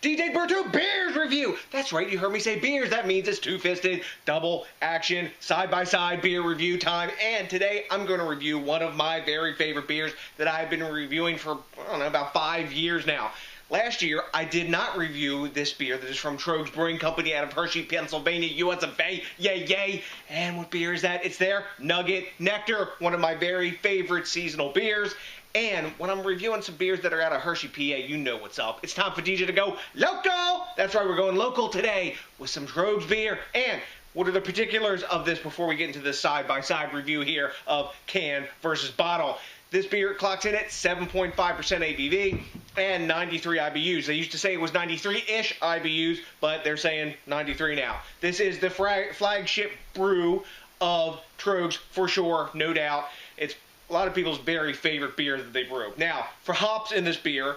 DJs BrewTube beers review. That's right, you heard me say beers. That means it's two-fisted, double action, side-by-side beer review time. And today I'm going to review one of my very favorite beers that I've been reviewing for, I don't know, about 5 years now. Last year, I did not review this beer that is from Troegs Brewing Company out of Hershey, Pennsylvania, USA. Yay, yay. And what beer is that? It's their Nugget Nectar, one of my very favorite seasonal beers. And when I'm reviewing some beers that are out of Hershey, PA, you know what's up. It's time for DJ to go local. That's right, we're going local today with some Troegs beer. And what are the particulars of this before we get into this side-by-side review here of can versus bottle? This beer clocks in at 7.5% ABV and 93 IBUs. They used to say it was 93-ish IBUs, but they're saying 93 now. This is the flagship brew of Troegs for sure, no doubt. It's a lot of people's very favorite beer that they brew. Now, for hops in this beer,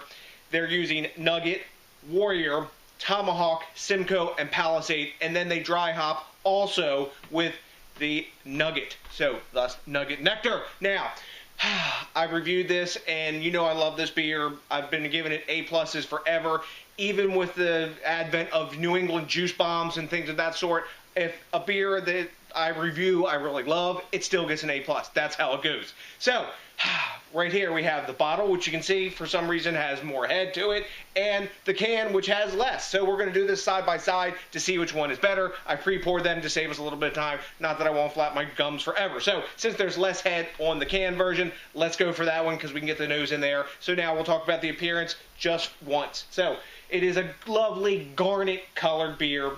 they're using Nugget, Warrior, Tomahawk, Simcoe, and Palisade, and then they dry hop also with the Nugget. So, thus, Nugget Nectar. Now, I've reviewed this, and you know I love this beer. I've been giving it A+s forever. Even with the advent of New England juice bombs and things of that sort, if a beer that I review I really love, it still gets an A+. That's how it goes. So, right here we have the bottle, which you can see for some reason has more head to it, and the can, which has less. So we're going to do this side by side to see which one is better. I pre-poured them to save us a little bit of time. Not that I won't flap my gums forever. So since there's less head on the can version, let's go for that one because we can get the nose in there. So now we'll talk about the appearance just once. So it is a lovely garnet colored beer.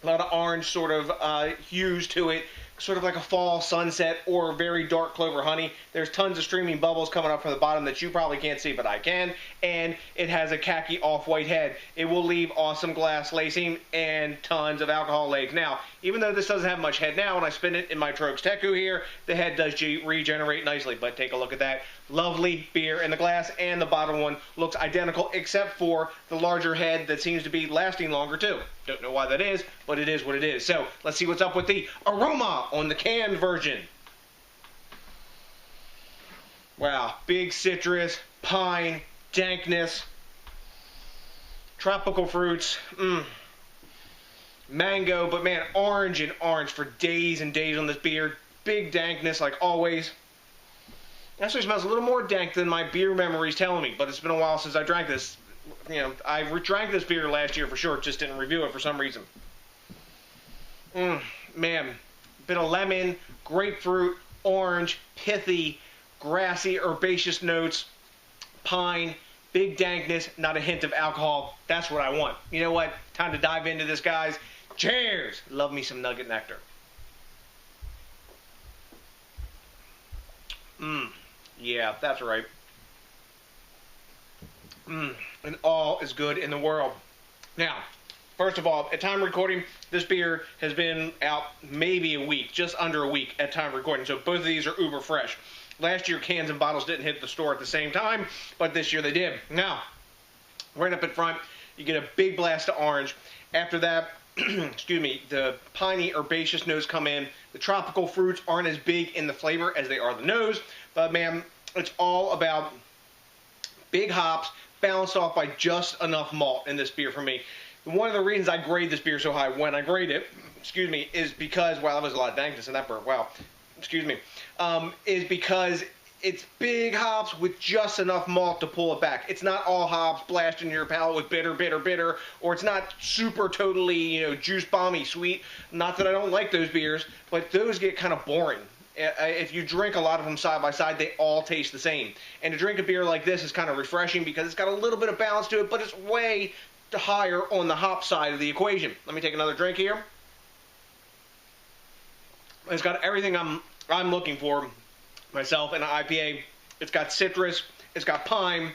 A lot of orange sort of hues to it, sort of like a fall sunset or very dark clover honey. There's tons of streaming bubbles coming up from the bottom that you probably can't see, but I can. And it has a khaki off-white head. It will leave awesome glass lacing and tons of alcohol legs. Now, even though this doesn't have much head now, when I spin it in my Troegs Teku here, the head does regenerate nicely. But take a look at that. Lovely beer in the glass, and the bottom one looks identical except for the larger head that seems to be lasting longer too. Don't know why that is, but it is what it is. So let's see what's up with the aroma on the canned version. Wow, big citrus, pine, dankness, tropical fruits, mango, but man, orange and orange for days and days on this beer. Big dankness like always. Actually smells a little more dank than my beer memory is telling me, but it's been a while since I drank this. You know, I drank this beer last year for sure, just didn't review it for some reason. Man, bit of lemon, grapefruit, orange, pithy, grassy, herbaceous notes, pine, big dankness, not a hint of alcohol. That's what I want. You know what? Time to dive into this, guys. Cheers! Love me some Nugget Nectar. Yeah, that's right. And all is good in the world. Now, first of all, at time of recording, this beer has been out maybe a week, just under a week at time of recording. So both of these are uber fresh. Last year, cans and bottles didn't hit the store at the same time, but this year they did. Now, right up in front, you get a big blast of orange. After that, excuse me, the piney herbaceous notes come in. The tropical fruits aren't as big in the flavor as they are the nose, but man, it's all about big hops balanced off by just enough malt in this beer for me. One of the reasons I grade this beer so high when I grade it, excuse me, is because, wow, there's a lot of dankness in that beer, wow, excuse me, is because it's big hops with just enough malt to pull it back. It's not all hops blasting your palate with bitter, bitter, bitter, or it's not super totally, you know, juice bomby sweet. Not that I don't like those beers, but those get kind of boring. If you drink a lot of them side by side, they all taste the same. And to drink a beer like this is kind of refreshing because it's got a little bit of balance to it, but it's way higher on the hop side of the equation. Let me take another drink here. It's got everything I'm looking for myself in an IPA. It's got citrus, it's got pine,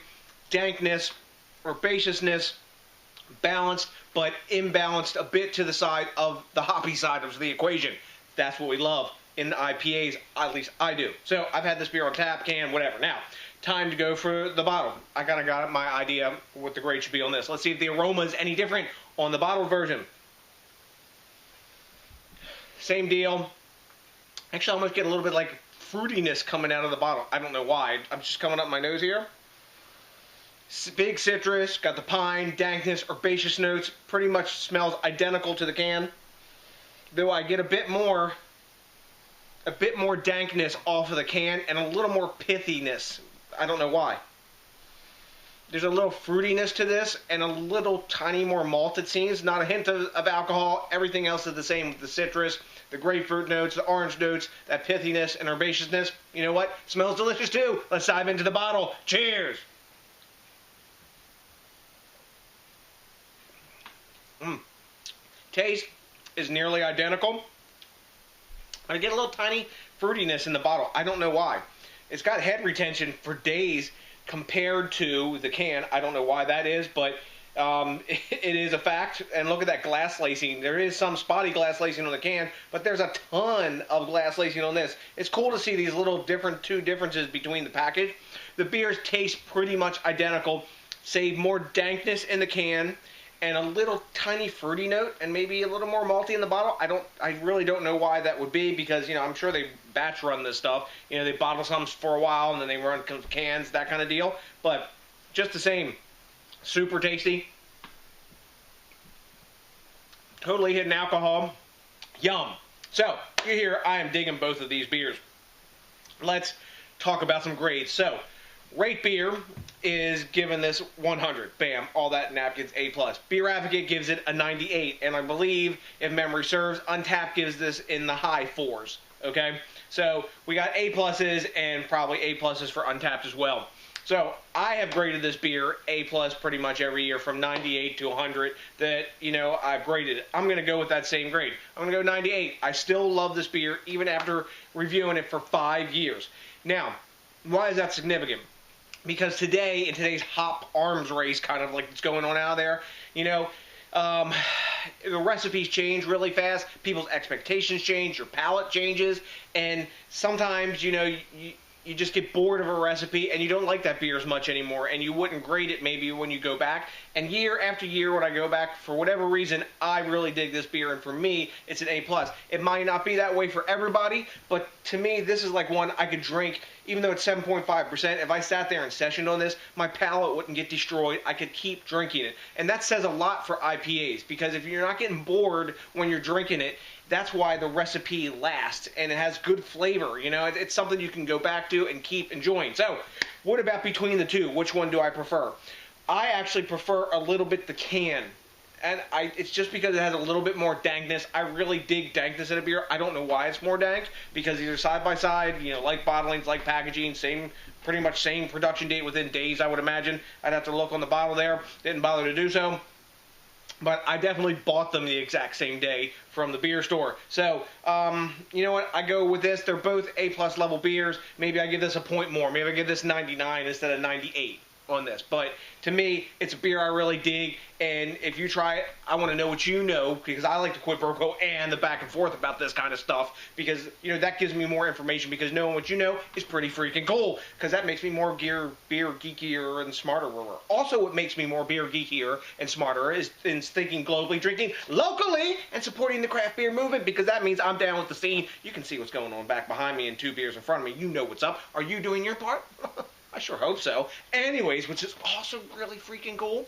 dankness, herbaceousness, balanced, but imbalanced a bit to the side of the hoppy side of the equation. That's what we love in the IPAs, at least I do. So I've had this beer on tap, can, whatever. Now, time to go for the bottle. I kind of got my idea what the grade should be on this. Let's see if the aroma is any different on the bottled version. Same deal. Actually, I almost get a little bit like fruitiness coming out of the bottle. I don't know why. I'm just coming up my nose here. Big citrus, got the pine, dankness, herbaceous notes. Pretty much smells identical to the can. Though I get a bit more dankness off of the can and a little more pithiness. I don't know why. There's a little fruitiness to this and a little tiny more malt, it seems. Not a hint of alcohol. Everything else is the same with the citrus, the grapefruit notes, the orange notes, that pithiness and herbaceousness. You know what? Smells delicious too. Let's dive into the bottle. Cheers! Taste is nearly identical. I get a little tiny fruitiness in the bottle. I don't know why. It's got head retention for days compared to the can. I don't know why that is, but it is a fact. And look at that glass lacing. There is some spotty glass lacing on the can, but there's a ton of glass lacing on this. It's cool to see these little two differences between the package. The beers taste pretty much identical, save more dankness in the can and a little tiny fruity note and maybe a little more malty in the bottle. I really don't know why that would be, because, you know, I'm sure they batch run this stuff. You know, they bottle some for a while and then they run cans, that kind of deal. But just the same, super tasty. Totally hidden alcohol. Yum. So, you hear I am digging both of these beers. Let's talk about some grades. So, Rate Beer is giving this 100. Bam, all that napkins, A+. Beer Advocate gives it a 98, and I believe, if memory serves, Untapped gives this in the high 4s, okay? So, we got A+, and probably A+ for Untapped as well. So, I have graded this beer A+ pretty much every year from 98 to 100 that, you know, I've graded it. I'm going to go with that same grade. I'm going to go 98. I still love this beer, even after reviewing it for 5 years. Now, why is that significant? Because today, in today's hop arms race, kind of like it's going on out there, you know, the recipes change really fast. People's expectations change. Your palate changes. And sometimes, you know, you just get bored of a recipe and you don't like that beer as much anymore. And you wouldn't grade it maybe when you go back. And year after year, when I go back, for whatever reason, I really dig this beer. And for me, it's an A+. It might not be that way for everybody, but to me, this is like one I could drink. Even though it's 7.5%, if I sat there and sessioned on this, my palate wouldn't get destroyed. I could keep drinking it. And that says a lot for IPAs, because if you're not getting bored when you're drinking it, that's why the recipe lasts, and it has good flavor. You know, it's something you can go back to and keep enjoying. So, what about between the two? Which one do I prefer? I actually prefer a little bit the can. And it's just because it has a little bit more dankness. I really dig dankness in a beer. I don't know why it's more dank, because either side by side, you know, like bottlings, like packaging, pretty much same production date within days, I would imagine. I'd have to look on the bottle there. Didn't bother to do so. But I definitely bought them the exact same day from the beer store. So, you know what? I go with this. They're both A+ level beers. Maybe I give this a point more. Maybe I give this 99 instead of 98 on this. But to me, it's a beer I really dig. And if you try it, I want to know what you know, because I like the quid pro quo and the back and forth about this kind of stuff, because, you know, that gives me more information, because knowing what you know is pretty freaking cool, because that makes me more beer geekier and smarter. Also, what makes me more beer geekier and smarter is in thinking globally, drinking locally, and supporting the craft beer movement, because that means I'm down with the scene. You can see what's going on back behind me and 2 beers in front of me. You know what's up. Are you doing your part? I sure hope so. Anyways, which is also really freaking cool,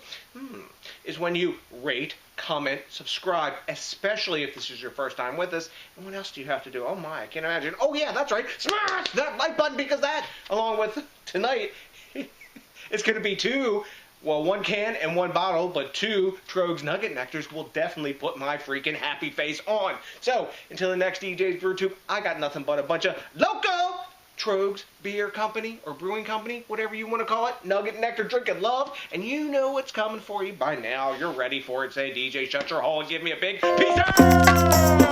is when you rate, comment, subscribe, especially if this is your first time with us. And what else do you have to do? Oh my, I can't imagine. Oh yeah, that's right. Smash that like button, because that, along with tonight, it's going to be 2, well, 1 can and 1 bottle, but 2 Troegs Nugget Nectars will definitely put my freaking happy face on. So, until the next DJs BrewTube, I got nothing but a bunch of loco Troegs Beer Company or Brewing Company, whatever you want to call it, Nugget Nectar drinking love, and you know what's coming for you by now. You're ready for it. Say, DJ, shut your hole and give me a big peace out!